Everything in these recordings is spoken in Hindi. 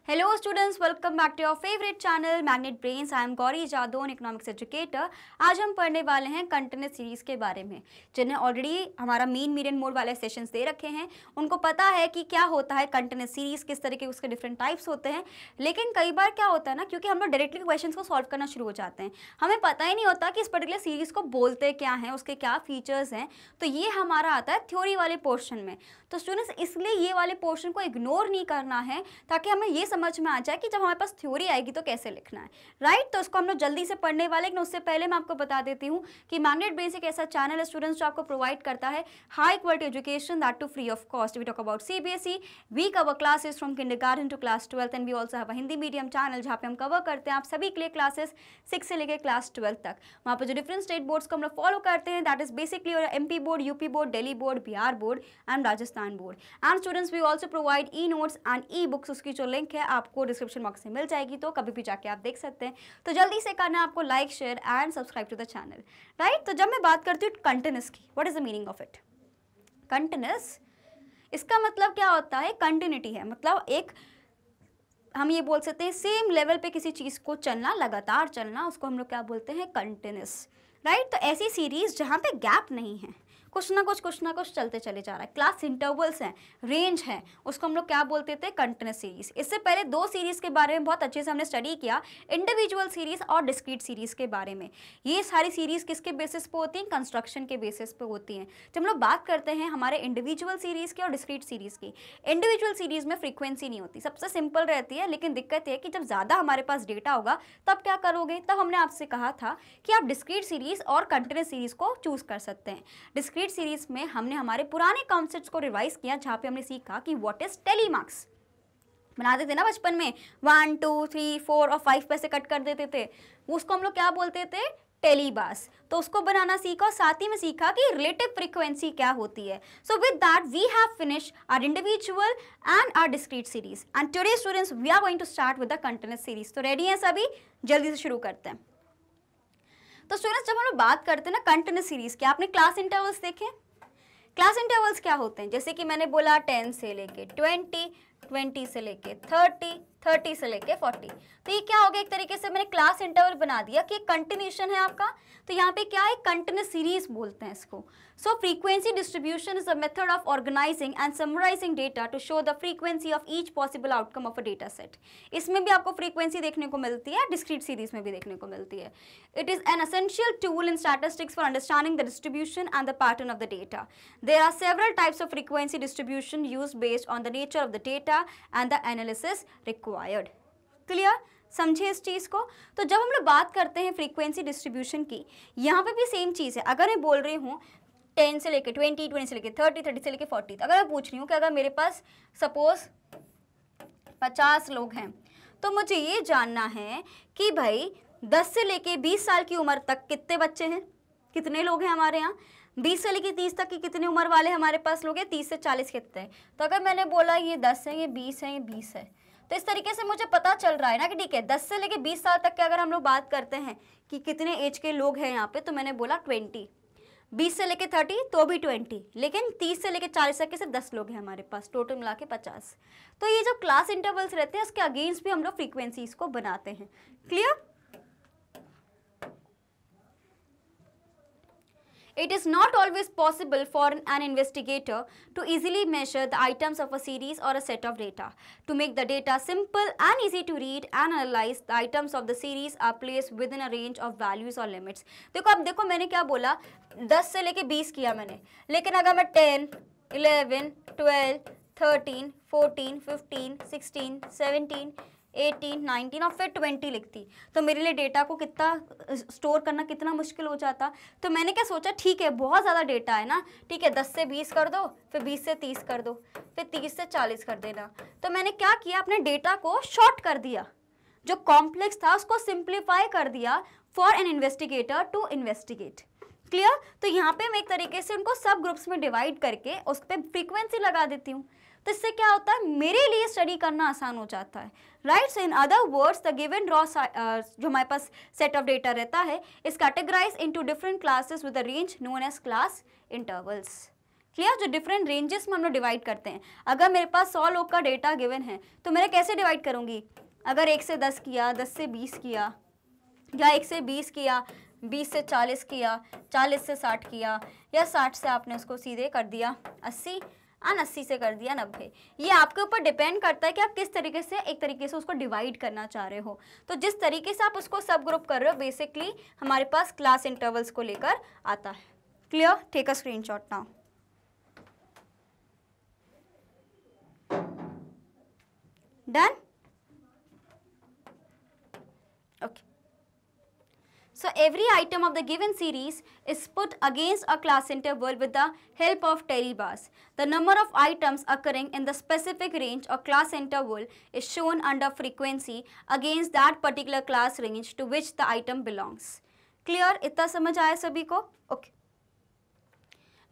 Hello students, welcome back to your favorite channel Magnet Brains. I am Gauri Jadaun, economics educator. आज हम पढ़ने वाले हैं कंटिन्यूस सीरीज के बारे में, जिन्हें ऑलरेडी हमारा मीडियन मोड वाले सेशंस दे रखे हैं. उनको पता है कि क्या होता है कंटिन्यूस सीरीज, किस तरीके उसके डिफरेंट टाइप्स होते हैं. लेकिन कई बार क्या होता है ना, क्योंकि हम लोग डायरेक्टली क्वेश्चंस को सॉल्व करना शुरू हो जाते हैं, हमें पता ही नहीं होता कि इस पर्टिकुलर सीरीज को बोलते क्या हैं, उसके क्या फीचर्स हैं. तो ये हमारा आता है थ्योरी वाले पोर्शन में. तो स्टूडेंट्स, इसलिए ये वाले पोर्शन को इग्नोर नहीं करना है, ताकि हमें ये समझ में आ जाए कि जब हमारे पास थ्योरी आएगी तो कैसे लिखना है. राइट, तो उसको हम लोग जल्दी से पढ़ने वाले. लेकिन उससे पहले मैं आपको बता देती हूँ कि मैग्नेट ब्रेन्स एक ऐसा चैनल है स्टूडेंट्स जो आपको प्रोवाइड करता है high quality education, that too free of cost. We talk about CBSE, we cover classes from kindergarten to class 12th, and we also have a Hindi medium channel जहाँ पे हम कवर करते हैं आप सभी के लिए क्लासेस 6 से लेकर क्लास 12 तक. वहाँ पर जो डिफरेंट स्टेट बोर्ड्स को हम लोग फॉलो करते हैं, that is basically MP board, UP board, Delhi board, Bihar board and Rajasthan board. And students, we also provide e-notes and e-books. उसकी जो लिंक है आपको डिस्क्रिप्शन बॉक्स में मिल जाएगी, तो कभी भी जाके आप देख सकते हैं. तो जल्दी से करना है आपको like, share and subscribe to the channel. Right, तो जब मैं बात करती हूँ कंटिन्यूस की, what is the meaning of it? Continuous, इसका मतलब क्या होता है? कंटिन्यूटी है, मतलब एक हम ये बोल सकते हैं सेम लेवल पे किसी चीज़ को चलना, लगातार चलना, उसको हम लोग क्या बोलते हैं? कंटिन्यूस. राइट, तो ऐसी सीरीज जहाँ पे गैप नहीं है, कुछ ना कुछ चलते चले जा रहा है, क्लास इंटरवल्स हैं, रेंज है, उसको हम लोग क्या बोलते थे? Continuous series. इससे पहले दो सीरीज के बारे में बहुत अच्छे से हमने स्टडी किया, इंडिविजुअल सीरीज और डिस्क्रीट सीरीज के बारे में. ये सारी सीरीज किसके बेसिस पे होती हैं? कंस्ट्रक्शन के बेसिस पे होती हैं. जब हम लोग बात करते हैं हमारे इंडिविजुअल सीरीज की और डिस्क्रीट सीरीज की, इंडिविजुअल सीरीज में फ्रीक्वेंसी नहीं होती, सबसे सिंपल रहती है. लेकिन दिक्कत है कि जब ज़्यादा हमारे पास डेटा होगा तब क्या करोगे? तब हमने आपसे कहा था कि आप डिस्क्रीट सीरीज और कंटिन्यूस सीरीज को चूज कर सकते हैं. डिस्क्रीट सीरीज में हमने हमारे पुराने कॉन्सेप्ट्स को रिवाइज किया, जहां पे हमने सीखा कि व्हाट इज टेलीमार्क्स. बनाते थे ना बचपन में, 1 2 3 4 और 5 पैसे कट कर देते थे, उसको हम लोग क्या बोलते थे? टेलीबास. तो उसको बनाना सीखा और साथ ही में सीखा कि रिलेटिव फ्रीक्वेंसी क्या होती है. So with that we have finish our individual and our discrete series. And today students, we are going to start with the continuous series. तो रेडी हैं सभी? जल्दी से शुरू करते हैं. तो स्टूडेंट्स, जब हम लोग बात करते हैं ना कंटिन्यूस सीरीज के, आपने क्लास इंटरवल्स देखे? क्लास इंटरवल्स क्या होते हैं? जैसे कि मैंने बोला 10 से लेके 20, 20 से लेके 30, 30 से लेके 40. तो ये क्या हो गया? एक तरीके से मैंने क्लास इंटरवल बना दिया कि कंटिन्यूशन है आपका. तो यहाँ पे क्या है? कंटिन्यूस सीरीज बोलते हैं इसको. So frequency distribution is a method of organising and summarising data to show the frequency of each possible outcome of a data set. इसमें भी आपको फ्रीक्वेंसी देखने को मिलती है, डिस्क्रीट सीरीज में भी देखने को मिलती है. It is an essential tool in statistics for understanding the distribution and the pattern of the data. There are several types of frequency distribution used based on the nature of the data and the analysis required. Clear? समझे इस चीज़ को? तो जब हम लोग बात करते हैं फ्रीक्वेंसी डिस्ट्रीब्यूशन की, यहाँ पे भी सेम चीज़ है. अगर मैं बोल रही हूँ 10 से लेके 20, 20 से लेके 30, 30 से लेके 40, अगर मैं पूछ रही हूँ कि अगर मेरे पास सपोज 50 लोग हैं, तो मुझे ये जानना है कि भाई 10 से लेके 20 साल की उम्र तक कितने बच्चे हैं, कितने लोग हैं हमारे यहाँ. 20 से लेके 30 तक की कितनी उम्र वाले हमारे पास लोग हैं? 30 से 40 कितने हैं? तो अगर मैंने बोला ये 10 है, ये 20 है, ये 20 है, तो इस तरीके से मुझे पता चल रहा है ना कि ठीक है 10 से लेके 20 साल तक के अगर हम लोग बात करते हैं कि कितने एज के लोग हैं यहाँ पे, तो मैंने बोला 20. 20 से लेके 30 तो भी 20, लेकिन 30 से लेके 40 तक के सिर्फ 10 लोग हैं हमारे पास, टोटल मिला के 50. तो ये जो क्लास इंटरवल्स रहते हैं, उसके अगेंस्ट भी हम लोग फ्रीक्वेंसीज को बनाते हैं. Clear? It is not always possible for an investigator to easily measure the items of a series or a set of data. To make the data simple and easy to read and analyze, the items of the series are placed within a range of values or limits. देखो, अब देखो मैंने क्या बोला, 10 से लेके 20 किया मैंने, लेकिन अगर मैं 10, 11, 12, 13, 14, 15, 16, 17, 18, 19 और फिर 20 लिखती, तो मेरे लिए डेटा को कितना स्टोर करना कितना मुश्किल हो जाता. तो मैंने क्या सोचा, ठीक है बहुत ज़्यादा डेटा है ना, ठीक है 10 से 20 कर दो, फिर 20 से 30 कर दो, फिर 30 से 40 कर देना. तो मैंने क्या किया, अपने डेटा को शॉर्ट कर दिया, जो कॉम्प्लेक्स था उसको सिंप्लीफाई कर दिया for an investigator to investigate. Clear? तो यहाँ पे मैं एक तरीके से उनको सब ग्रुप्स में डिवाइड करके उस पर फ्रीक्वेंसी लगा देती हूँ. तो इससे क्या होता है, मेरे लिए स्टडी करना आसान हो जाता है. Right, so in other words the given raw जो हमारे पास सेट ऑफ डेटा रहता है is categorize into different classes with the range known as class intervals. Clear, जो डिफरेंट रेंजेस में हम लोग डिवाइड करते हैं। अगर मेरे पास 100 लोग का डेटा गिवन है तो मैं कैसे डिवाइड करूँगी, अगर 1 से 10 किया, 10 से 20 किया, या 1 से 20 किया, 20 से 40 किया, 40 से 60 किया, या 60 से आपने उसको सीधे कर दिया 80 और 80 से कर दिया 90। ये आपके ऊपर डिपेंड करता है कि आप किस तरीके से एक तरीके से उसको डिवाइड करना चाह रहे हो। तो जिस तरीके से आप उसको सब ग्रुप कर रहे हो बेसिकली हमारे पास क्लास इंटरवल्स को लेकर आता है। Clear, take a screenshot now. Done, okay. So every item of the given series is put against a class interval with the help of Terry bars. The number of items occurring in the specific range or class interval is shown under frequency against that particular class range to which the item belongs. Clear? इतना समझ आया सभी को? Okay.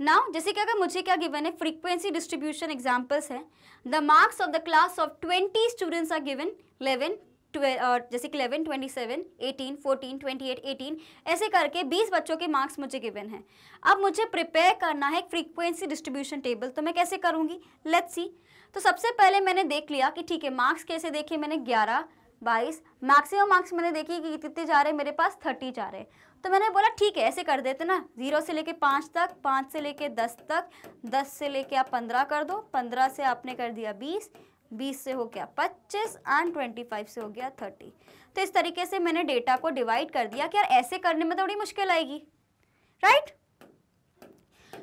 Now, जैसे कि अगर मुझे क्या गिवन है, फ्रीक्वेंसी डिस्ट्रीब्यूशन एग्जाम्पल्स हैं। The marks of the class of 20 students are given 11, जैसे कि 11, 27, 18, 14, 28, 18 ऐसे करके 20 बच्चों के मार्क्स मुझे गिवन हैं। अब मुझे प्रिपेयर करना है फ्रीक्वेंसी डिस्ट्रीब्यूशन टेबल, तो मैं कैसे करूँगी, लेट्स सी। तो सबसे पहले मैंने देख लिया कि ठीक है, मार्क्स कैसे देखे मैंने, 11, 22, मैक्सिमम मार्क्स मैंने देखी कि कितने जा रहे हैं मेरे पास, 30 जा रहे हैं। तो मैंने बोला ठीक है ऐसे कर देते ना, 0 से लेके 5 तक, 5 से लेके 10 तक, 10 से लेके आप 15 कर दो, 15 से आपने कर दिया 20, 20 से हो गया 25 एंड 25 से हो गया 30। तो इस तरीके से मैंने डेटा को डिवाइड कर दिया कि यार ऐसे करने में थोड़ी मुश्किल आएगी, राइट।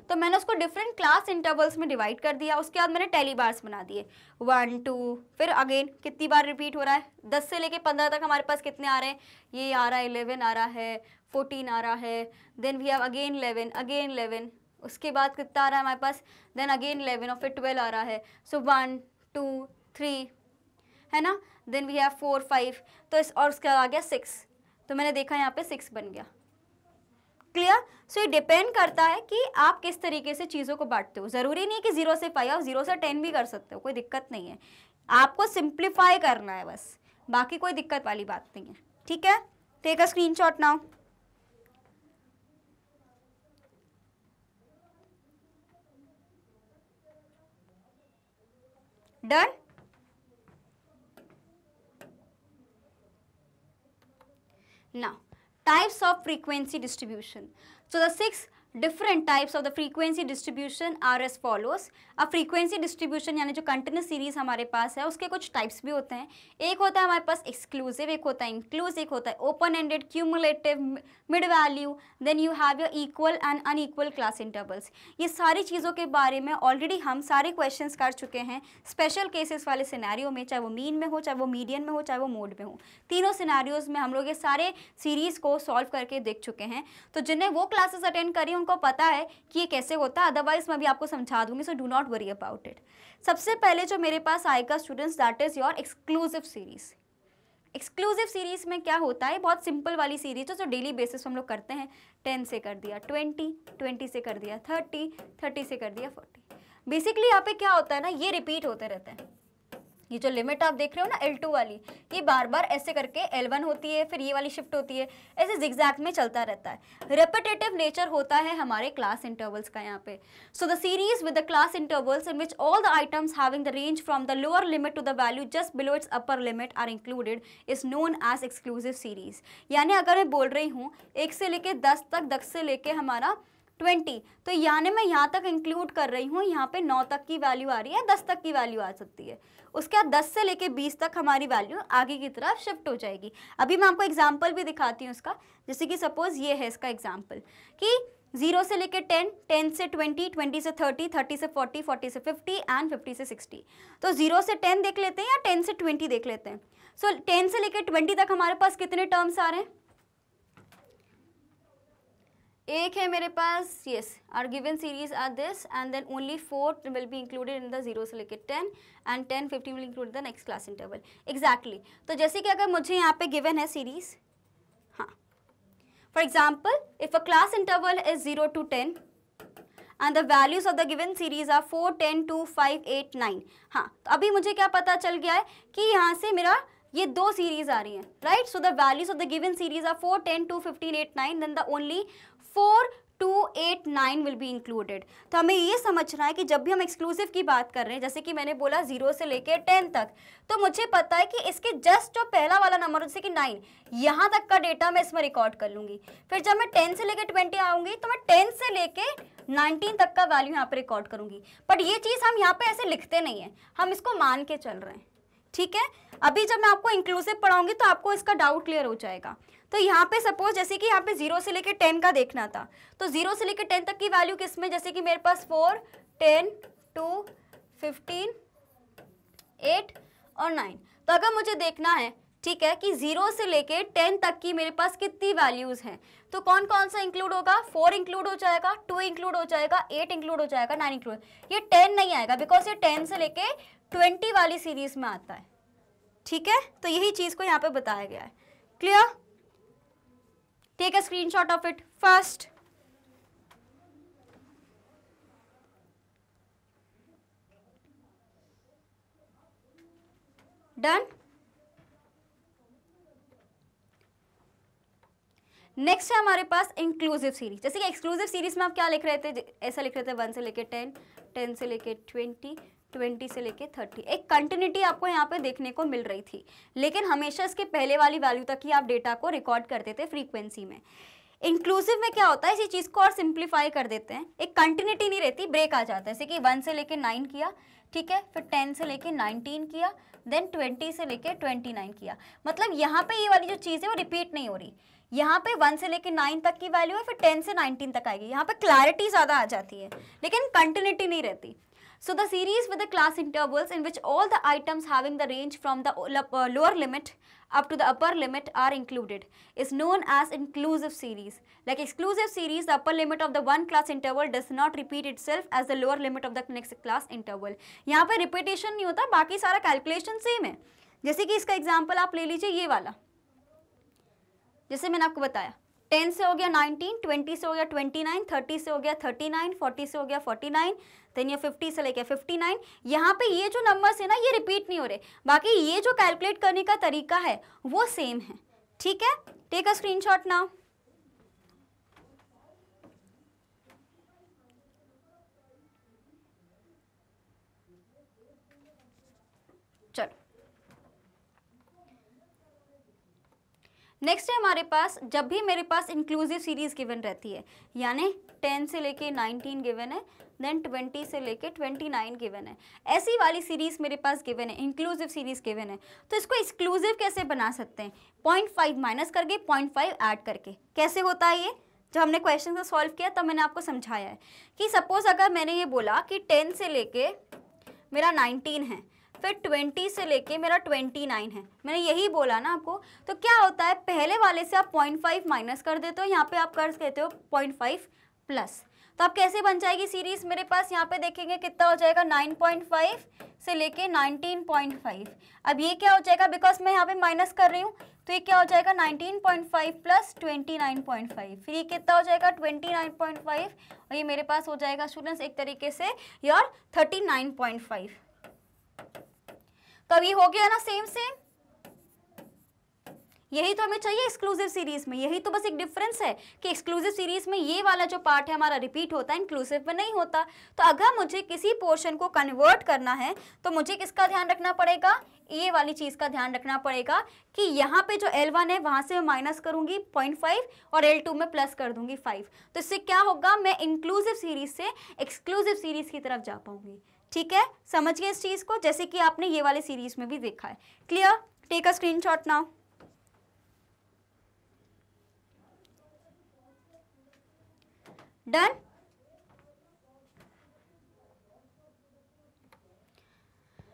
तो मैंने उसको डिफरेंट क्लास इंटरवल्स में डिवाइड कर दिया। उसके बाद मैंने टेली बार्स बना दिए, 1, 2, फिर अगेन कितनी बार रिपीट हो रहा है, 10 से लेके 15 तक हमारे पास कितने आ रहे हैं, ये आ रहा है 11 आ रहा है, 14 आ रहा है, then we have again 11, again 11, उसके बाद कितना आ रहा है हमारे पास, देन अगेन 11 और फिर 12 आ रहा है। सो 1, 2, 3 है ना, देन वी हैव 4, 5, तो इस और उसके बाद आ गया 6, तो मैंने देखा यहाँ पे 6 बन गया। क्लियर। सो ये डिपेंड करता है कि आप किस तरीके से चीज़ों को बांटते हो। ज़रूरी नहीं कि 0 से 5, आप 0 से 10 भी कर सकते हो, कोई दिक्कत नहीं है। आपको सिंप्लीफाई करना है बस, बाकी कोई दिक्कत वाली बात नहीं है, ठीक है। Take a screenshot now. Done. Now, types of frequency distribution. So the 6 different types of the frequency distribution are as follows. अब frequency distribution यानी जो continuous series हमारे पास है उसके कुछ types भी होते हैं। एक होता है हमारे पास exclusive, एक होता है inclusive, एक होता है open ended, cumulative, mid value, then you have your equal and unequal class intervals. ये सारी चीज़ों के बारे में ऑलरेडी हम सारे क्वेश्चंस कर चुके हैं स्पेशल केसेस वाले सिनेरियो में, चाहे वो मीन में हो, चाहे वो मीडियन में हो, चाहे वो मोड में हो। तीनों सिनेरियोज में हम लोग ये सारे सीरीज़ को सॉल्व करके देख चुके हैं। तो जिन्हें वो क्लासेस अटेंड करी उनको पता है कि ये कैसे होता है, अदरवाइज मैं भी आपको समझा दूंगी, so do not worry about it. सबसे पहले जो मेरे पास आएगा students, that is your exclusive series. Exclusive series में क्या होता है, बहुत सिंपल वाली सीरीज है जो डेली बेसिस हम लोग करते हैं। 10 से कर दिया 20, 20 से कर दिया 30, 30 से कर दिया 40। बेसिकली यहाँ पे क्या होता है ना, ये रिपीट होते रहते हैं। ये जो लिमिट आप देख रहे हो ना L2 वाली, ये बार बार ऐसे करके L1 होती है, फिर ये वाली शिफ्ट होती है, ऐसे जिगजैग में चलता रहता है। रेपिटेटिव नेचर होता है हमारे क्लास इंटरवल्स का यहाँ पे। So the series with the class intervals in which all the items having the range from the lower limit to the value just below its upper limit are included is known as exclusive series. यानी अगर मैं बोल रही हूँ 1 से लेके 10 तक, 10 से लेके हमारा 20, तो यानी मैं यहाँ तक इंक्लूड कर रही हूँ, यहाँ पे 9 तक की वैल्यू आ रही है, 10 तक की वैल्यू आ सकती है। उसके बाद 10 से लेके 20 तक हमारी वैल्यू आगे की तरफ शिफ्ट हो जाएगी। अभी मैं आपको एग्जांपल भी दिखाती हूँ इसका, जैसे कि सपोज ये है इसका एग्जांपल कि 0 से लेके 10, 10 से 20, 20 से 30, 30 से 40, 40 से 50 एंड 50 से 60। तो 0 से 10 देख लेते हैं या 10 से 20 देख लेते हैं। सो 10 से लेके 20 तक हमारे पास कितने टर्म्स आ रहे हैं, एक है मेरे पास, yes, are given series are this and then only 4 will be included in the 0 से लेके 10 and 10, 15 will include the next class interval. Exactly. तो जैसे कि अगर मुझे यहाँ पे गिवन है सीरीज, हाँ, for example if a class interval is 0 to 10 and the values of the given series are 4, 10, 2, 5, 8, 9। हाँ, तो अभी मुझे क्या पता चल गया है कि यहाँ से मेरा ये 2 सीरीज आ रही हैं, right. So the values of the given series are 4, 10, 2, 15, 8, 9, then the only 4 2, 8, 9 will be included. तो हमें ये समझना है कि जब भी हम एक्सक्लूसिव की बात कर रहे हैं, जैसे कि मैंने बोला 0 से लेके 10 तक, तो मुझे पता है कि इसके जस्ट जो पहला वाला नंबर जैसे कि 9, यहाँ तक का डेटा मैं इसमें रिकॉर्ड कर लूँगी। फिर जब मैं 10 से लेके 20 आऊँगी तो मैं 10 से लेके 19 तक का वैल्यू यहाँ पे रिकॉर्ड करूँगी। बट ये चीज़ हम यहाँ पे ऐसे लिखते नहीं हैं, हम इसको मान के चल रहे हैं, ठीक है। अभी जब मैं आपको इंक्लूसिव पढ़ाऊंगी तो आपको इसका डाउट क्लियर हो जाएगा। तो यहाँ पे सपोज जैसे कि यहाँ पे 0 से लेके 10 का देखना था, तो 0 से लेके 10 तक की वैल्यू किस में, जैसे कि मेरे पास 4, 10, 2, 15, 8 और 9। तो अगर मुझे देखना है, ठीक है, कि 0 से लेके 10 तक की मेरे पास कितनी वैल्यूज हैं, तो कौन कौन सा इंक्लूड होगा, 4 इंक्लूड हो जाएगा, 2 इंक्लूड हो जाएगा, 8 इंक्लूड हो जाएगा, 9 इंक्लूड। ये 10 नहीं आएगा बिकॉज ये 10 से लेके 20 वाली सीरीज में आता है, ठीक है। तो यही चीज को यहाँ पे बताया गया है। Clear? Take a screenshot of it first. Done. Next है हमारे पास इंक्लूसिव सीरीज। जैसे कि एक्सक्लूसिव सीरीज में आप क्या लिख रहे थे, ऐसा लिख रहे थे 1 से लेके 10, 10 से लेके 20, 20 से लेके 30। एक कंटिन्यूटी आपको यहाँ पे देखने को मिल रही थी, लेकिन हमेशा इसके पहले वाली वैल्यू तक ही आप डेटा को रिकॉर्ड करते थे फ्रीक्वेंसी में। इंक्लूसिव में क्या होता है, इसी चीज़ को और सिंप्लीफाई कर देते हैं, एक कंटिन्यूटी नहीं रहती, ब्रेक आ जाता है। जैसे कि 1 से लेके 9 किया, ठीक है, फिर 10 से लेके 19 किया, देन 20 से लेके 29 किया। मतलब यहाँ पे ये वाली जो चीज़ है वो रिपीट नहीं हो रही। यहाँ पे 1 से लेके 9 तक की वैल्यू है, फिर 10 से 19 तक आएगी। यहाँ पे क्लैरिटी ज़्यादा आ जाती है, लेकिन कंटिन्यूटी नहीं रहती। So the series with the class intervals in which all the items having the range from the lower limit up to the upper limit are included is known as inclusive series. Like exclusive series, the upper limit of the one class interval does not repeat itself as the lower limit of the next class interval. यहाँ पे repetition नहीं होता, बाकी सारा calculation same है। जैसे कि इसका एग्जाम्पल आप ले लीजिए ये वाला, जैसे मैंने आपको बताया 10 से हो गया 19, 20 से हो गया 29, 30 से हो गया 39, 40 से हो गया 49, देन ये 50 से लेके 59। यहाँ पे ये जो नंबर्स है ना ये रिपीट नहीं हो रहे, बाकी ये जो कैलकुलेट करने का तरीका है वो सेम है, ठीक है। Take a screenshot now. चलो नेक्स्ट है हमारे पास, जब भी मेरे पास इंक्लूसिव सीरीज गिवन रहती है, यानी 10 से लेके 19 गिवन है, देन 20 से लेके 29 गिवन है, ऐसी वाली सीरीज मेरे पास गिवन है, इंक्लूसिव सीरीज गिवन है, तो इसको एक्सक्लूसिव कैसे बना सकते हैं, 0.5 माइनस करके 0.5 ऐड करके। कैसे होता है ये, जब हमने क्वेश्चन को सॉल्व किया तब मैंने आपको समझाया है कि सपोज अगर मैंने ये बोला कि 10 से लेके मेरा 19 है, फिर 20 से लेके मेरा 29 है, मैंने यही बोला ना आपको। तो क्या होता है, पहले वाले से आप 0.5 माइनस कर देते हो, यहाँ पे आप कर कहते हो 0.5 प्लस। तो अब कैसे बन जाएगी सीरीज मेरे पास, यहाँ पे देखेंगे कितना हो जाएगा, 9.5 से लेके 19.5। अब ये क्या हो जाएगा, बिकॉज मैं यहाँ पे माइनस कर रही हूँ, तो ये क्या हो जाएगा 19.5 प्लस 29.5, फिर ये कितना हो जाएगा 29.5, और ये मेरे पास हो जाएगा स्टूडेंट्स एक तरीके से योर 39.5। तो अभी हो गया ना सेम सेम, यही तो हमें चाहिए एक्सक्लूसिव सीरीज में। यही तो बस एक डिफरेंस है कि एक्सक्लूसिव सीरीज में ये वाला जो पार्ट है हमारा रिपीट होता है, इंक्लूसिव में नहीं होता। तो अगर मुझे किसी पोर्शन को कन्वर्ट करना है तो मुझे किसका ध्यान रखना पड़ेगा, ये वाली चीज का ध्यान रखना पड़ेगा कि यहाँ पे जो L1 है वहां से मैं माइनस करूंगी 0.5 और L2 में प्लस कर दूंगी 5। तो इससे क्या होगा, मैं इंक्लूसिव सीरीज से एक्सक्लूसिव सीरीज की तरफ जा पाऊंगी। ठीक है, समझ गए इस चीज को, जैसे कि आपने ये वाले सीरीज में भी देखा है। Clear? Take a screenshot now. Done?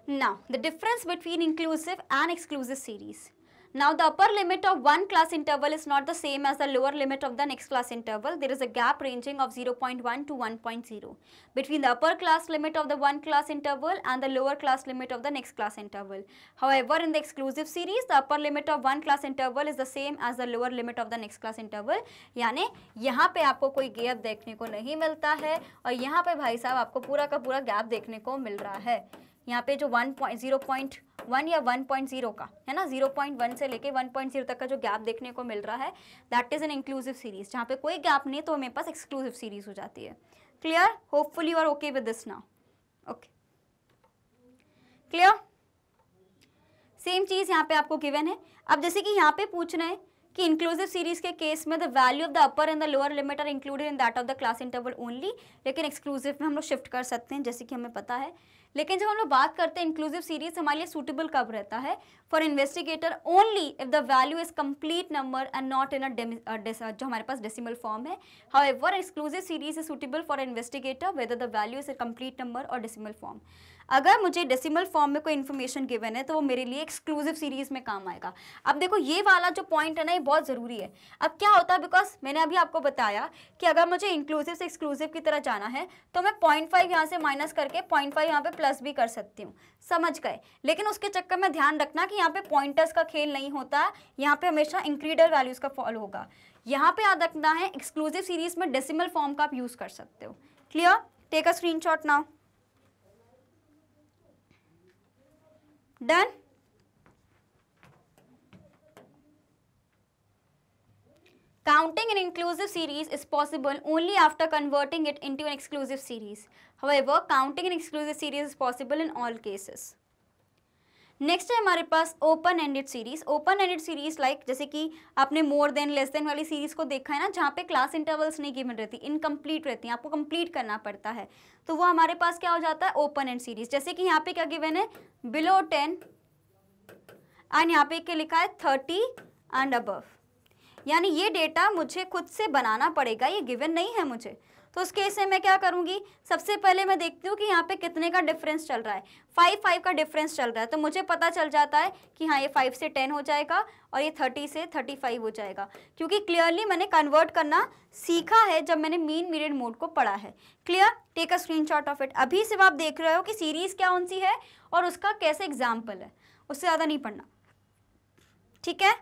Now, the difference between inclusive and exclusive series. Now, the upper limit of one class interval is not the same as the lower limit of the next class interval. There is a gap ranging of 0.1 to 1.0 between the upper class limit of the one class interval and the lower class limit of the next class interval. However, in the exclusive series, the upper limit of one class interval is the same as the lower limit of the next class interval. यानी यहाँ पे आपको कोई गैप देखने को नहीं मिलता है और यहाँ पे भाई साहब आपको पूरा का पूरा गैप देखने को मिल रहा है। यहाँ पे जो 0.1 या 1.0 का है ना, 0.1 से लेके 1.0 तक का जो गैप देखने को मिल रहा है, that is an inclusive series. जहाँ पे कोई गैप नहीं तो मेरे पास एक्सक्लूसिव सीरीज हो जाती है। Clear? Hopefully you are okay with this now. Okay, clear? Same चीज यहाँ पे आपको गिवन है। अब जैसे कि यहाँ पे पूछना है कि इंक्लूसिव सीरीज के केस में the value of the upper and the lower limit are included in that of the class interval only, लेकिन एक्सक्लूसिव में हम लोग शिफ्ट कर सकते हैं जैसे कि हमें पता है। लेकिन जब हम लोग बात करते हैं इंक्लूसिव सीरीज, हमारे लिए सूटेबल कब रहता है? For investigator only if the value is complete number and not in जो हमारे पास डेसिमल फॉर्म है। However exclusive series is suitable for investigator whether the value is a complete number और डेसिमल फॉर्म। अगर मुझे डेसिमल फॉर्म में कोई इन्फॉर्मेशन गिवन है तो वो मेरे लिए एक्सक्लूसिव सीरीज में काम आएगा। अब देखो ये वाला जो पॉइंट है ना, ये बहुत ज़रूरी है। अब क्या होता है, बिकॉज मैंने अभी आपको बताया कि अगर मुझे इंक्लूसिव से एक्सक्लूसिव की तरह जाना है तो मैं 0.5 यहाँ से माइनस करके 0.5 यहाँ पे प्लस भी कर सकती हूँ, समझ गए। लेकिन उसके चक्कर में ध्यान रखना कि यहाँ पे पॉइंटर्स का खेल नहीं होता, यहाँ पे हमेशा इंक्रीडर वैल्यूज का फॉलो होगा। यहाँ पे याद रखना है एक्सक्लूसिव सीरीज में डेसिमल फॉर्म का आप यूज कर सकते हो। Clear? Take a screenshot now. Done? Counting an inclusive series is possible only after converting it into an exclusive series. However, counting an exclusive series is possible in all cases. Next है हमारे पास open ended series. Open ended series like जैसे कि आपने मोर देन लेस देन वाली सीरीज को देखा है ना, जहाँ पे क्लास इंटरवल्स नहीं गिवन रहती, इनकम्प्लीट रहती हैं, आपको कंप्लीट करना पड़ता है, तो वो हमारे पास क्या हो जाता है? Open and series. जैसे कि यहाँ पे क्या गिवन है? बिलो 10 एंड यहाँ पे क्या लिखा है? 30 एंड अबव। यानी ये डेटा मुझे खुद से बनाना पड़ेगा, ये गिवन नहीं है मुझे। तो उस केस में मैं क्या करूँगी? सबसे पहले मैं देखती हूँ कि यहाँ पे कितने का डिफरेंस चल रहा है। 5 का डिफरेंस चल रहा है, तो मुझे पता चल जाता है कि हाँ ये 5 से 10 हो जाएगा और ये 30 से 35 हो जाएगा, क्योंकि क्लियरली मैंने कन्वर्ट करना सीखा है जब मैंने मीन मीडियन मोड को पढ़ा है। Clear? Take a screenshot of it. अभी सिर्फ आप देख रहे हो कि सीरीज क्या कौन सी है और उसका कैसे एग्जाम्पल है, उससे ज़्यादा नहीं पढ़ना, ठीक है?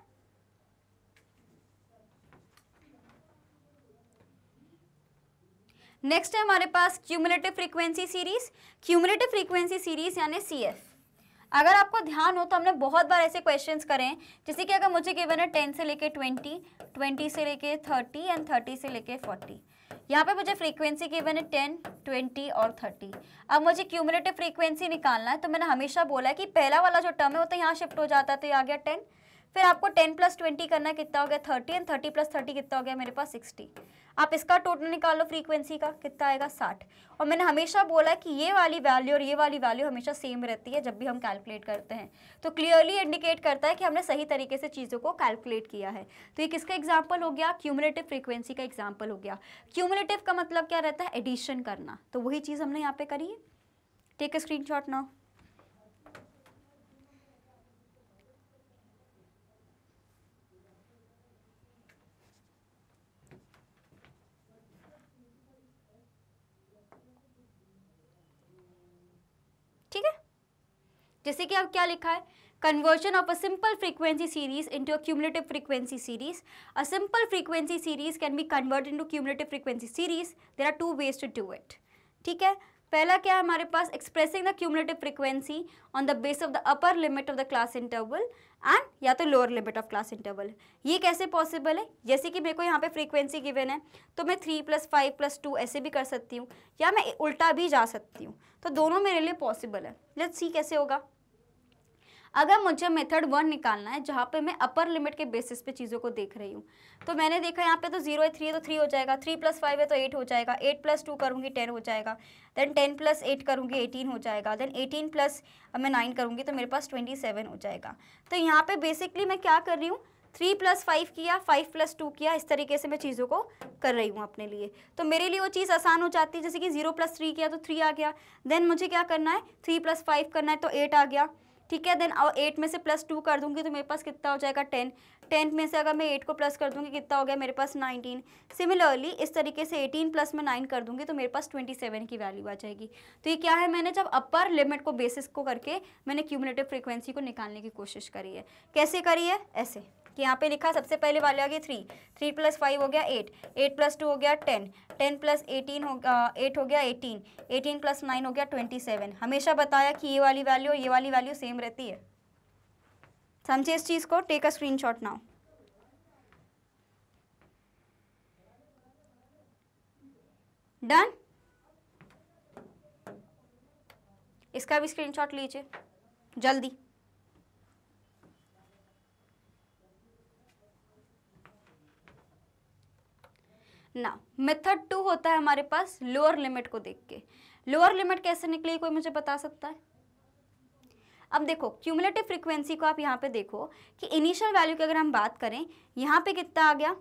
नेक्स्ट है हमारे पास cumulative frequency series. Cumulative frequency series यानी CF। अगर आपको ध्यान हो तो हमने बहुत बार ऐसे क्वेश्चंस करे हैं, जैसे कि अगर मुझे गिवन है 10 से लेके 20, 20 से लेके 30 एंड 30 से लेके 40। यहाँ पे मुझे फ्रीक्वेंसी गिवन है 10, 20 और 30। अब मुझे क्यूमुलेटिव फ्रीक्वेंसी निकालना है, तो मैंने हमेशा बोला है कि पहला वाला जो टर्म है वो तो यहाँ शिफ्ट हो जाता है, तो ये आ गया 10। फिर आपको 10 + 20 करना है, कितना हो गया? 30 एंड 30 + 30 कितना हो गया मेरे पास? 60। आप इसका टोटल निकालो फ्रीक्वेंसी का, कितना आएगा? 60। और मैंने हमेशा बोला कि ये वाली वैल्यू और ये वाली वैल्यू हमेशा सेम रहती है जब भी हम कैलकुलेट करते हैं, तो क्लियरली इंडिकेट करता है कि हमने सही तरीके से चीज़ों को कैलकुलेट किया है। तो ये किसका एग्जाम्पल हो गया? क्यूमुलेटिव फ्रीक्वेंसी का एग्जाम्पल हो गया। क्यूमुलेटिव का मतलब क्या रहता है? एडिशन करना, तो वही चीज़ हमने यहाँ पे करी है। Take a screenshot now. ठीक है, जैसे कि अब क्या लिखा है? Conversion of a simple frequency series into a cumulative frequency series. A simple frequency series can be converted into cumulative frequency series. There are two ways to do it. ठीक है, पहला क्या है हमारे पास? Expressing the cumulative frequency on the basis of the upper limit of the class interval and या तो lower limit of class interval. ये कैसे पॉसिबल है? जैसे कि मेरे को यहाँ पे फ्रीक्वेंसी गिवन है, तो मैं 3 + 5 + 2 ऐसे भी कर सकती हूँ, या मैं उल्टा भी जा सकती हूँ, तो दोनों मेरे लिए पॉसिबल है। लेट्स सी कैसे होगा। अगर मुझे मेथड 1 निकालना है, जहाँ पे मैं अपर लिमिट के बेसिस पे चीज़ों को देख रही हूँ, तो मैंने देखा यहाँ पे तो 0 है, 3 है तो 3 हो जाएगा, 3 + 5 है तो 8 हो जाएगा, 8 + 2 करूँगी 10 हो जाएगा, देन 10 + 8 करूँगी 18 हो जाएगा, देन 18 + मैं 9 करूँगी तो मेरे पास 27 हो जाएगा। तो यहाँ पे बेसिकली मैं क्या कर रही हूँ? 3 + 5 किया, 5 + 2 किया, इस तरीके से मैं चीज़ों को कर रही हूँ अपने लिए। तो मेरे लिए वो चीज़ आसान हो जाती है, जैसे कि 0 + 3 किया तो 3 आ गया, देन मुझे क्या करना है? 3 + 5 करना है तो 8 आ गया, ठीक है। देन 8 में से +2 कर दूंगी तो मेरे पास कितना हो जाएगा? 10। 10 में से अगर मैं 8 को प्लस कर दूंगी कितना हो गया मेरे पास? 19। सिमिलरली इस तरीके से 18 + मैं 9 कर दूंगी तो मेरे पास 27 की वैल्यू आ जाएगी। तो ये क्या है? मैंने जब अपर लिमिट को बेसिस को करके मैंने क्यूमुलेटिव फ्रीक्वेंसी को निकालने की कोशिश करी है। कैसे करी है? ऐसे। कि यहाँ पे लिखा सबसे पहले वाले आ गए 3, 3 + 5 हो गया 8, 8 + 2 हो गया 10, 10 + 18 हो 8 हो गया 18, 18 + 9 हो गया 27। हमेशा बताया कि ये वाली वैल्यू और ये वाली वैल्यू सेम रहती है। समझे इस चीज़ को? Take a screenshot now. Done? इसका भी स्क्रीनशॉट लीजिए जल्दी। ना मेथड 2 होता है हमारे पास लोअर लिमिट को देख के। लोअर लिमिट कैसे निकली कोई मुझे बता सकता है? अब देखो क्यूमुलेटिव फ्रीक्वेंसी को आप यहाँ पे देखो कि इनिशियल वैल्यू की अगर हम बात करें, यहाँ पे कितना आ गया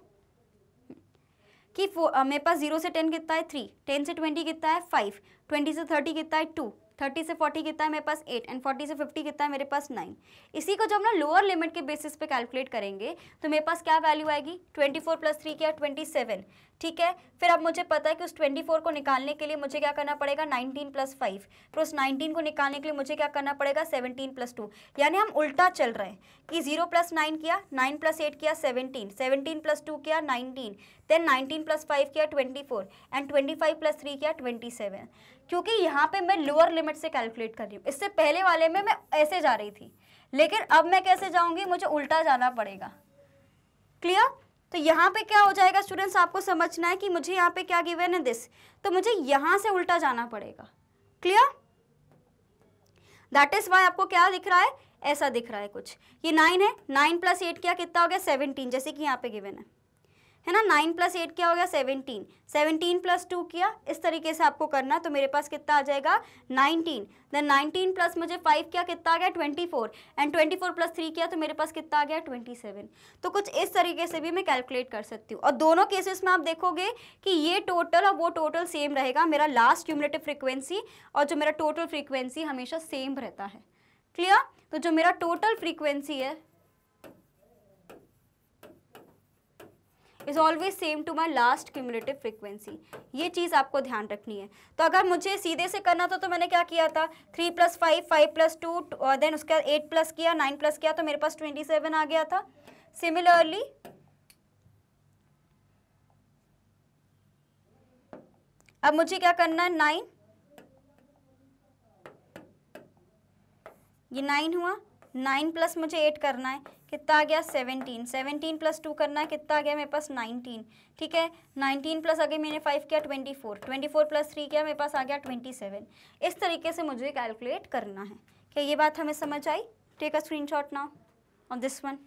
कि मेरे पास 0 से 10 कितना है 3, 10 से 20 कितना है 5, 20 से 30 कितना है 2, 30 से 40 कितना है मेरे पास 8 एंड 40 से 50 कितना है मेरे पास 9। इसी को जब ना लोअर लिमिट के बेसिस पे कैलकुलेट करेंगे तो मेरे पास क्या वैल्यू आएगी, 24 + 3 क्या 27। ठीक है, फिर अब मुझे पता है कि उस 24 को निकालने के लिए मुझे क्या करना पड़ेगा 19 + 5, फिर उस 19 को निकालने के लिए मुझे क्या करना पड़ेगा 17 + 2। यानी हम उल्टा चल रहे हैं कि 0 + 9 किया, 9 + 8 किया 17, 17 + 2 किया 19, देन 19 + 5 किया 24 एंड 25 + 3 किया 27। क्योंकि यहाँ पे मैं लोअर लिमिट से कैलकुलेट कर रही हूँ। इससे पहले वाले में मैं ऐसे जा रही थी, लेकिन अब मैं कैसे जाऊँगी, मुझे उल्टा जाना पड़ेगा। क्लियर? तो यहाँ पे क्या हो जाएगा स्टूडेंट्स, आपको समझना है कि मुझे यहाँ पे क्या गिवन है दिस, तो मुझे यहाँ से उल्टा जाना पड़ेगा। क्लियर? दैट इज वाई आपको क्या दिख रहा है, ऐसा दिख रहा है कुछ। ये 9 है, 9 + 8 क्या कितना हो गया 17, जैसे कि यहाँ पे गिवन है ना। 9 + 8 क्या हो गया 17, 17 + 2 किया, इस तरीके से आपको करना। तो मेरे पास कितना आ जाएगा 19, देन 19 प्लस मुझे 5 किया कितना आ गया 24 एंड 24 + 3 किया तो मेरे पास कितना आ गया 27। तो कुछ इस तरीके से भी मैं कैलकुलेट कर सकती हूँ। और दोनों केसेस में आप देखोगे कि ये टोटल और वो टोटल सेम रहेगा। मेरा लास्ट क्यूमुलेटिव फ्रीक्वेंसी और जो मेरा टोटल फ्रीक्वेंसी हमेशा सेम रहता है। क्लियर? तो जो मेरा टोटल फ्रीक्वेंसी है is always same to my last cumulative frequency. ये चीज़ आपको ध्यान रखनी है। तो अगर मुझे सीधे से करना था तो मैंने क्या किया था 3 + 5, 5 + 2 और देन उसके बाद 8 प्लस किया, 9 प्लस किया तो मेरे पास 27 आ गया था। सिमिलरली अब मुझे क्या करना है 9, ये 9 हुआ, 9 प्लस मुझे 8 करना है कितना आ गया 17, 17 + 2 करना है कितना आ गया मेरे पास 19। ठीक है, 19 प्लस आगे मैंने 5 किया 24, 24 + 3 किया मेरे पास आ गया 27। इस तरीके से मुझे कैलकुलेट करना है। क्या ये बात हमें समझ आई? Take a screenshot now on this one.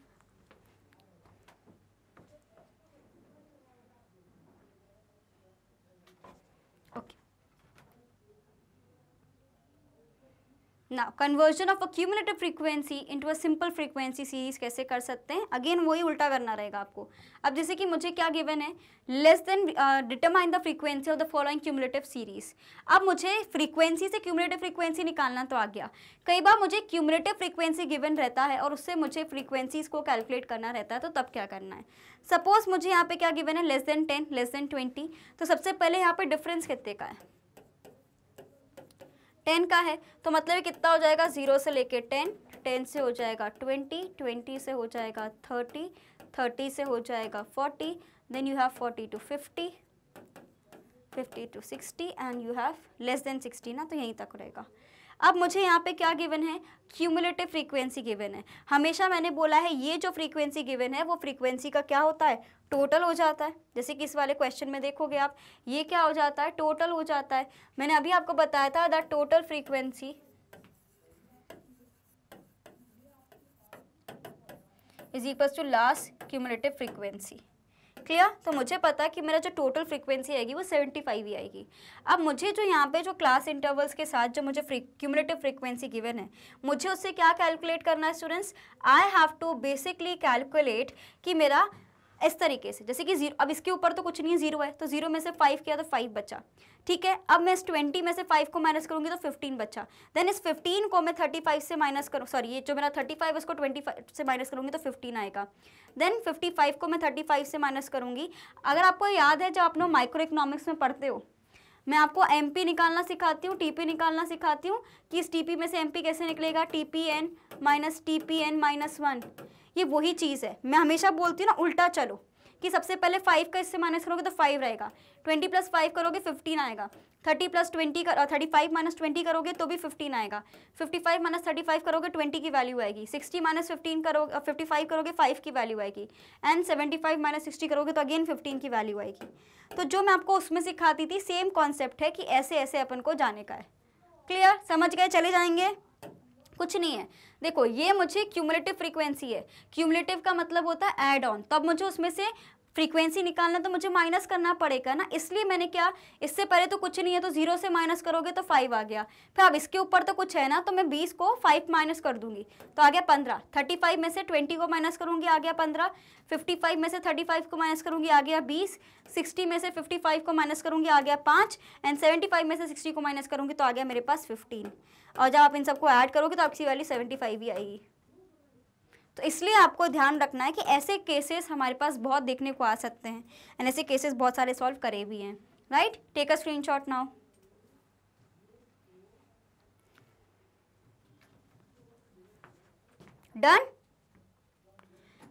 Now conversion of a cumulative frequency into a simple frequency series कैसे कर सकते हैं? अगेन वही उल्टा करना रहेगा आपको। अब जैसे कि मुझे क्या गिवन है, less than determine the frequency of the following cumulative series. अब मुझे फ्रीक्वेंसी से क्यूमुलेटिव फ्रीक्वेंसी निकालना तो आ गया। कई बार मुझे क्यूमुलेटिव फ्रीक्वेंसी गिवन रहता है और उससे मुझे फ्रीक्वेंसीज को कैलकुलेट करना रहता है, तो तब क्या करना है? सपोज मुझे यहाँ पे क्या गिवन है, लेस देन 10, लेस देन 20। तो सबसे पहले यहाँ पे डिफरेंस कितने का है, 10 का है। तो मतलब कितना हो जाएगा 0 से लेके 10, 10 से हो जाएगा 20, 20 से हो जाएगा 30, 30 से हो जाएगा 40, then you have 40 to 50, 50 to 60 and you have less than 60 ना, तो यहीं तक रहेगा। अब मुझे यहाँ पे क्या गिवन है, क्यूमुलेटिव फ्रीक्वेंसी गिवन है। हमेशा मैंने बोला है ये जो फ्रीक्वेंसी गिवन है वो फ्रीक्वेंसी का क्या होता है, टोटल हो जाता है। जैसे कि इस वाले क्वेश्चन में देखोगे आप, ये क्या हो जाता है, टोटल हो जाता है। मैंने अभी आपको बताया था that total frequency is equal to last cumulative frequency. Clear? तो मुझे पता है कि मेरा जो टोटल फ्रीक्वेंसी आएगी वो 75 ही आएगी। अब मुझे जो यहाँ पे जो क्लास इंटरवल्स के साथ जो मुझे क्यूमुलेटिव फ्रीक्वेंसी गिवन है, मुझे उससे क्या कैलकुलेट करना है students, I have to basically calculate कि मेरा इस तरीके से, जैसे कि 0, अब इसके ऊपर तो कुछ नहीं है, 0 है, तो 0 में से 5 किया तो 5 बचा। ठीक है, अब मैं इस 20 में से 5 को माइनस करूंगी तो 15 बचा। देन इस 15 को मैं 35 से माइनस करूँ, सॉरी ये जो मेरा 35 है उसको 25 से माइनस करूंगी तो 15 आएगा। देन 55 को मैं 35 से माइनस करूंगी। अगर आपको याद है जब आप लोग माइक्रो इकोनॉमिक्स में पढ़ते हो, मैं आपको MP निकालना सिखाती हूँ, TP निकालना सिखाती हूँ कि इस TP में से MP कैसे निकलेगा, TPN - TPN - 1। ये वही चीज़ है, मैं हमेशा बोलती हूँ ना उल्टा चलो, कि सबसे पहले 5 का इससे माइनस करोगे तो 5 रहेगा, 20 + 5 करोगे 15 आएगा, 30 + 20 35 - 20 करोगे तो भी 15 आएगा, 55 - 35 करोगे 20 की वैल्यू आएगी, 60 - 15 करोगे 55 करोगे 5 की वैल्यू आएगी, एंड 75 - 60 करोगे तो अगेन 15 की वैल्यू आएगी। तो जो मैं आपको उसमें सिखाती थी सेम कॉन्सेप्ट है कि ऐसे ऐसे अपन को जाने का है। क्लियर, समझ गए? चले जाएंगे, कुछ नहीं है। देखो ये मुझे क्यूमुलेटिव फ्रीक्वेंसी है, क्यूमुलेटिव का मतलब होता है ऐड ऑन, तो अब मुझे उसमें से फ्रीक्वेंसी निकालना तो मुझे माइनस करना पड़ेगा ना, इसलिए मैंने क्या, इससे पहले तो कुछ नहीं है तो 0 से माइनस करोगे तो 5 आ गया, फिर अब इसके ऊपर तो कुछ है ना, तो मैं 20 को 5 माइनस कर दूंगी तो आ गया 15, 35 में से 20 को माइनस करूंगी आ गया 15, 55 में से 35 को माइनस करूंगी आ गया 20, 60 में से 55 को माइनस करूंगी आ गया 5, एंड 75 में से 60 को माइनस करूंगी तो आ गया मेरे पास 15, और जब आप इन सबको ऐड करोगे तो आपकी वैल्यू 75 ही आएगी। तो इसलिए आपको ध्यान रखना है कि ऐसे केसेस हमारे पास बहुत देखने को आ सकते हैं, एंड ऐसे केसेस बहुत सारे सॉल्व करे भी हैं। Right, take a screenshot now. Done.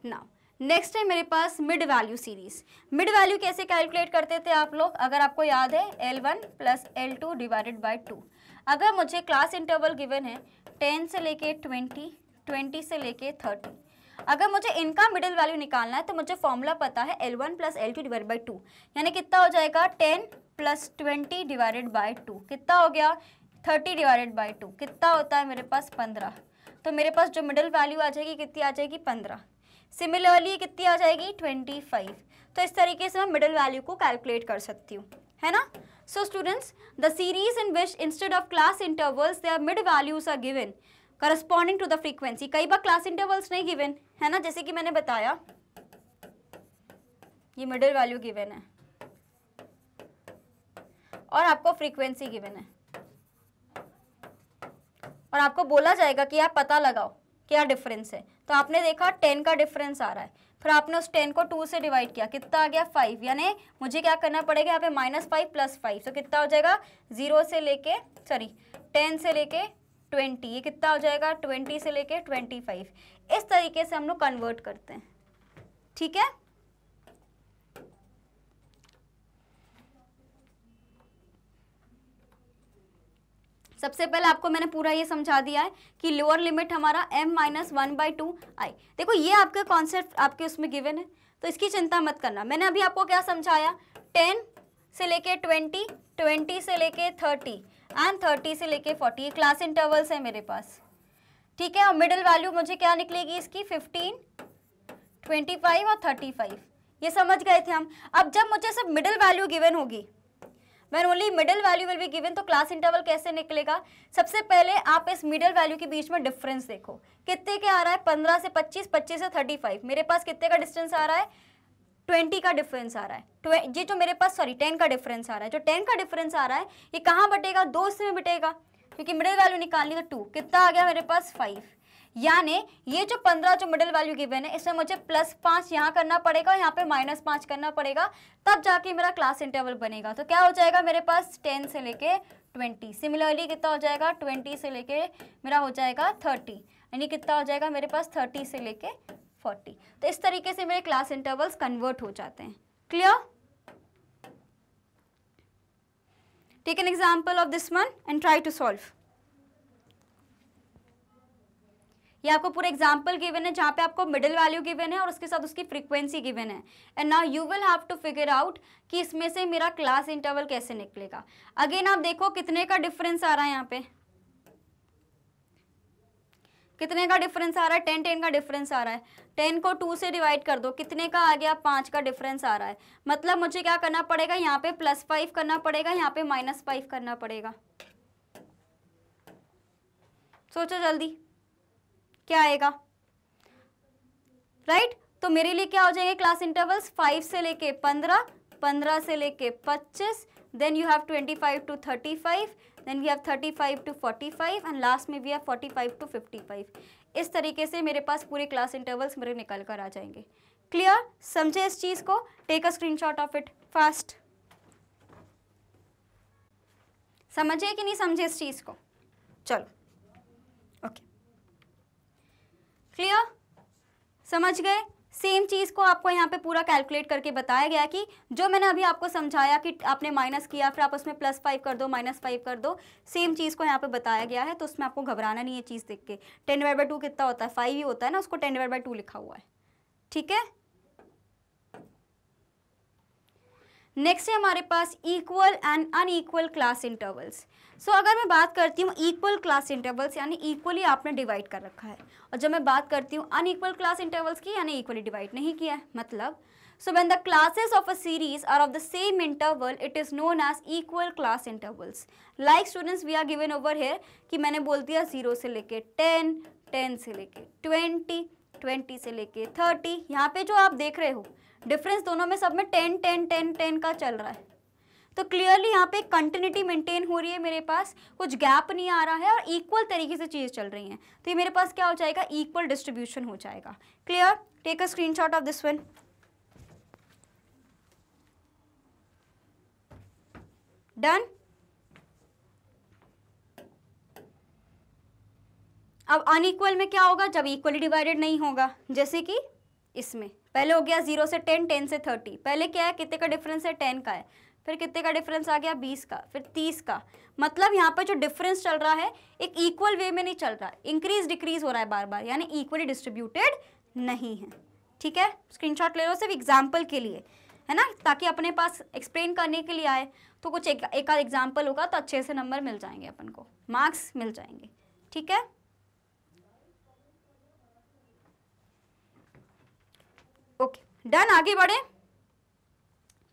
Now next है मेरे पास mid value series. Mid value कैसे कैलकुलेट करते थे आप लोग, अगर आपको याद है L1 + L2 / 2। अगर मुझे क्लास इंटरवल गिवन है 10 से लेके 20, 20 से लेके 30, अगर मुझे इनका मिडिल वैल्यू निकालना है तो मुझे फॉर्मूला पता है L1 + L2 / 2, यानी कितना हो जाएगा 10 + 20 / 2, कितना हो गया 30 / 2, कितना होता है मेरे पास 15, तो मेरे पास जो मिडिल वैल्यू आ जाएगी कितनी आ जाएगी 15। सिमिलरली कितनी आ जाएगी 25। तो इस तरीके से मैं मिडिल वैल्यू को कैलकुलेट कर सकती हूँ, है ना। So students, the series in which instead of class intervals their mid values are given corresponding to the frequency. कई बार क्लास इंटरवल्स नहीं गिवन है ना, जैसे कि मैंने बताया ये मिडिल वैल्यू गिवन है और आपको फ्रीक्वेंसी गिवन है, और आपको बोला जाएगा कि आप पता लगाओ क्या डिफरेंस है। तो आपने देखा 10 का डिफरेंस आ रहा है, फिर आपने उस 10 को 2 से डिवाइड किया, कितना आ गया 5, यानी मुझे क्या करना पड़ेगा यहाँ पे -5 + 5, तो कितना हो जाएगा 10 से लेके 10 से लेके 20, ये कितना हो जाएगा 20 से लेके 25। इस तरीके से हम लोग कन्वर्ट करते हैं, ठीक है। सबसे पहले आपको मैंने पूरा ये समझा दिया है कि लोअर लिमिट हमारा m - 1/2 आई। देखो ये आपका कॉन्सेप्ट आपके उसमें गिवन है, तो इसकी चिंता मत करना। मैंने अभी आपको क्या समझाया, 10 से लेके 20, 20 से लेके 30 एंड 30 से लेके 40, क्लास इंटरवल्स है मेरे पास, ठीक है। और मिडिल वैल्यू मुझे क्या निकलेगी इसकी 15, 25 और 35, ये समझ गए थे हम। अब जब मुझे सब मिडिल वैल्यू गिवन होगी, when only middle value will be given, तो क्लास इंटरवल कैसे निकलेगा। सबसे पहले आप इस मिडिल वैल्यू के बीच में डिफरेंस देखो, कितने के आ रहा है 15 से 25, 25 से 35, मेरे पास कितने का डिस्टेंस आ रहा है 20 का डिफरेंस आ रहा है। ये जो मेरे पास 10 का डिफरेंस आ रहा है, जो 10 का डिफरेंस आ रहा है ये कहाँ बटेगा, 2 में बटेगा, क्योंकि मिडिल वैल्यू निकालनी तो 2, कितना आ गया मेरे पास 5, यानी ये जो 15 जो मिडिल वैल्यू गिवन है इसमें मुझे +5 यहाँ करना पड़ेगा, यहाँ पे -5 करना पड़ेगा, तब जाके मेरा क्लास इंटरवल बनेगा। तो क्या हो जाएगा मेरे पास 10 से लेके 20, सिमिलरली कितना हो जाएगा 20 से लेके मेरा हो जाएगा 30, यानी कितना हो जाएगा मेरे पास 30 से लेके 40। तो इस तरीके से मेरे क्लास इंटरवल्स कन्वर्ट हो जाते हैं। Clear? Take an example of this one and try to solve. ये आपको पूरा एग्जाम्पल गिवन है जहाँ पे आपको मिडिल वैल्यू गिवन है और उसके साथ उसकी फ्रीक्वेंसी गिवन है, and now you will have to figure out कि इसमें से मेरा क्लास इंटरवल कैसे निकलेगा। अगेन आप देखो कितने का डिफरेंस आ रहा है, यहाँ पे कितने का डिफरेंस आ रहा है, 10 10 का डिफरेंस आ रहा है। 10 को 2 से डिवाइड कर दो, कितने का आ गया 5 का डिफरेंस आ रहा है। मतलब मुझे क्या करना पड़ेगा, यहाँ पे +5 करना पड़ेगा, यहाँ पे -5 करना पड़ेगा। सोचो जल्दी क्या आएगा, राइट। तो मेरे लिए क्या हो जाएंगे क्लास इंटरवल्स 5 से लेके 15, 15 से लेके 25, then you have 25 to 35, then we have 35 to 45 and last में वी हैव 45 to 55। इस तरीके से मेरे पास पूरे क्लास इंटरवल्स मेरे निकल कर आ जाएंगे। क्लियर? समझे इस चीज को? Take a screenshot of it fast. समझे कि नहीं समझे इस चीज को? चलो ओके, क्लियर? समझ गए? सेम चीज़ को आपको यहाँ पे पूरा कैलकुलेट करके बताया गया कि जो मैंने अभी आपको समझाया कि आपने माइनस किया फिर आप उसमें +5 कर दो, -5 कर दो, सेम चीज़ को यहाँ पे बताया गया है। तो उसमें आपको घबराना नहीं है चीज़ देख के। 10/2 कितना होता है? 5 ही होता है ना, उसको 10/2 लिखा हुआ है। ठीक है, नेक्स्ट है हमारे पास equal and unequal class intervals. So अगर मैं बात करती हूँ इक्वल क्लास इंटरवल्स यानी इक्वली आपने डिवाइड कर रखा है, और जब मैं बात करती हूँ अनइक्वल क्लास इंटरवल्स की यानी इक्वली डिवाइड नहीं किया है, मतलब so when the classes of a series are of the same interval it is known as equal class intervals. Like students we are given over here कि मैंने बोल दिया 0 से लेके 10, 10 से लेके 20, 20 से लेके 30। यहाँ पे जो आप देख रहे हो डिफरेंस दोनों में सब में 10, 10, 10, 10 का चल रहा है। तो क्लियरली यहाँ पे कंटिन्यूटी मेंटेन हो रही है, मेरे पास कुछ गैप नहीं आ रहा है और इक्वल तरीके से चीज़ चल रही हैं। तो ये मेरे पास क्या हो जाएगा? इक्वल डिस्ट्रीब्यूशन हो जाएगा। Clear? Take a screenshot of this one. Done. अब अनइक्वल में क्या होगा? जब इक्वली डिवाइडेड नहीं होगा, जैसे कि इसमें पहले हो गया 0 से 10, 10 से 30। पहले क्या है? कितने का डिफरेंस है? 10 का है। फिर कितने का डिफरेंस आ गया? 20 का, फिर 30 का। मतलब यहाँ पर जो डिफरेंस चल रहा है एक इक्वल वे में नहीं चल रहा है, इंक्रीज डिक्रीज हो रहा है बार बार, यानी इक्वली डिस्ट्रीब्यूटेड नहीं है। ठीक है, स्क्रीनशॉट ले लो सिर्फ एग्जाम्पल के लिए, है ना, ताकि अपने पास एक्सप्लेन करने के लिए आए तो कुछ एक आध एग्जाम्पल होगा तो अच्छे से नंबर मिल जाएंगे, अपन को मार्क्स मिल जाएंगे। ठीक है, ओके डन। आगे बढ़े?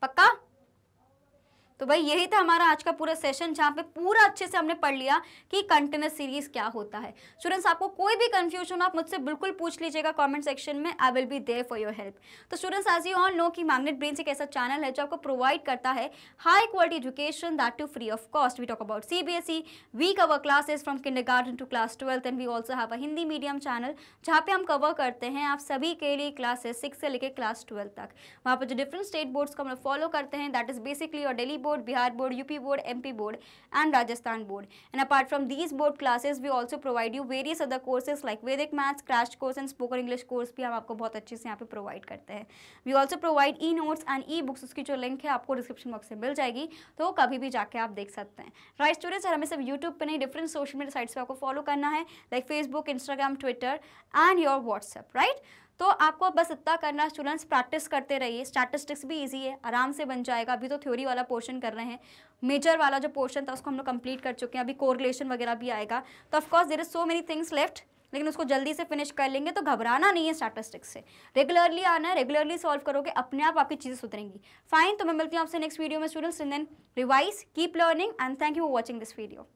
पक्का? तो भाई यही था हमारा आज का पूरा सेशन, जहाँ पे पूरा अच्छे से हमने पढ़ लिया कि कंटिन्यूस सीरीज क्या होता है। स्टूडेंट्स आपको कोई भी कंफ्यूजन आप मुझसे बिल्कुल पूछ लीजिएगा कमेंट सेक्शन में, I will be there for your help. तो students as you all know कि मैग्नेट ब्रेन्स एक ऐसा चैनल है जो आपको प्रोवाइड करता है high quality education, that too free of cost. We talk about CBSE, we cover classes from kindergarten to class 12 and we also have a Hindi medium channel जहाँ पे हम कवर करते हैं आप सभी के लिए क्लासेस 6 से लेकर क्लास 12 तक। वहाँ पर जो डिफरेंट स्टेट बोर्ड्स को हम लोग फॉलो करते हैं, that is basically your Delhi board, Bihar board, UP board, MP board and Rajasthan board. And apart from these board classes, we also provide you various other courses like Vedic Maths, Crash course and Spoken English course भी हम आपको बहुत अच्छे से यहाँ पे प्रोवाइड करते हैं। We also provide e-notes and e-books, उसकी जो लिंक है आपको डिस्क्रिप्शन बॉक्स में मिल जाएगी, तो कभी भी जाके आप देख सकते हैं। राइट स्टूडेंट्स, और हमें सिर्फ यूट्यूब पे नहीं डिफरेंट सोशल मीडिया साइट्स पे आपको फॉलो करना है, like Facebook, Instagram, Twitter and your WhatsApp. Right, तो आपको बस इतना करना, स्टूडेंट्स प्रैक्टिस करते रहिए। स्टैटिस्टिक्स भी इजी है, आराम से बन जाएगा। अभी तो थ्योरी वाला पोर्शन कर रहे हैं, मेजर वाला जो पोर्शन था उसको हम लोग कंप्लीट कर चुके हैं, अभी कोरिलेशन वगैरह भी आएगा। तो of course there is so many things left, लेकिन उसको जल्दी से फिनिश कर लेंगे। तो घबराना नहीं है स्टैटिस्टिक्स से, रेगुलरली आना है, रेगुलरली सॉल्व करोगे, अपने आप आपकी चीज़ें सुधरेंगी। फाइन, तो मैं मिलती हूँ आपसे नेक्स्ट वीडियो में students, and then revise, keep learning and thank you for watching this video.